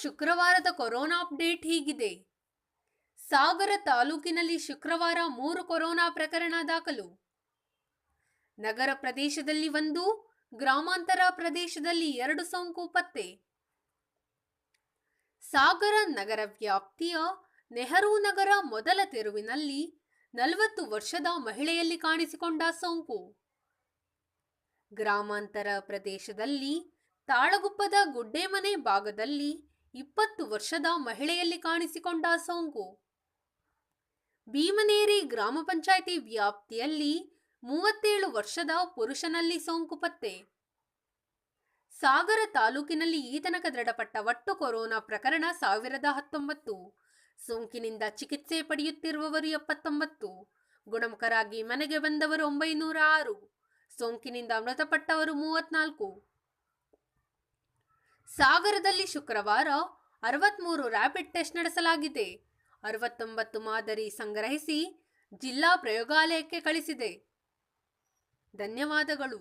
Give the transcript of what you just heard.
ಶುಕ್ರವಾರದ corona update ಹೀಗಿದೆ. ಸಾಗರ ತಾಲೂಕಿನಲ್ಲಿ ಶುಕ್ರವಾರ 3 ಕೊರೋನಾ ಪ್ರಕರಣ ದಾಖಲು. ನಗರ ಪ್ರದೇಶದಲ್ಲಿ 1, ಗ್ರಾಮಾಂತರ ಪ್ರದೇಶದಲ್ಲಿ 2 ಸೋಂಕು ಪತ್ತೆ. ಸಾಗರ ನಗರ ವ್ಯಾಪ್ತಿಯ ನೆಹರು ನಗರ ಮೊದಲ ತೆರುವಿನಲ್ಲಿ 40 ವರ್ಷದ ಮಹಿಳೆಯಲ್ಲಿ ಕಾಣಿಸಿಕೊಂಡ ಸೋಂಕು. ಗ್ರಾಮಾಂತರ ಪ್ರದೇಶದಲ್ಲಿ ತಾಳಗುಪ್ಪದ ಗುಡ್ಡೆಮನೆ ಭಾಗದಲ್ಲಿ 20 ವರ್ಷದ ಮಹಿಳೆಯಲ್ಲಿ ಕಾಣಿಸಿಕೊಂಡ ಸೋಂಕು. ಭೀಮನೇರಿ ಗ್ರಾಮ ಪಂಚಾಯಿತಿ ವ್ಯಾಪ್ತಿಯಲ್ಲಿ 37 ವರ್ಷದ ಪುರುಷನಲ್ಲಿ ಸೋಂಕು ಪತ್ತೆ. ಸಾಗರ ತಾಲೂಕಿನಲ್ಲಿ ಈತನಕ ದೃಢಪಟ್ಟ ಒಟ್ಟು ಕೊರೋನಾ ಪ್ರಕರಣ 1019. ಸೋಂಕಿನಿಂದ ಚಿಕಿತ್ಸೆ ಪಡೆಯುತ್ತಿರುವವರು 79. ಗುಣಮುಖರಾಗಿ ಮನೆಗೆ ಬಂದವರು 906. ಸೋಂಕಿನಿಂದ ಮೃತಪಟ್ಟವರು 34. ಸಾಗರದಲ್ಲಿ ಶುಕ್ರವಾರ 63 ರ್ಯಾಪಿಡ್ ಟೆಸ್ಟ್ ನಡೆಸಲಾಗಿದೆ. 69 ಮಾದರಿ ಸಂಗ್ರಹಿಸಿ ಜಿಲ್ಲಾ ಪ್ರಯೋಗಾಲಯಕ್ಕೆ ಕಳಿಸಿದೆ. ಧನ್ಯವಾದಗಳು.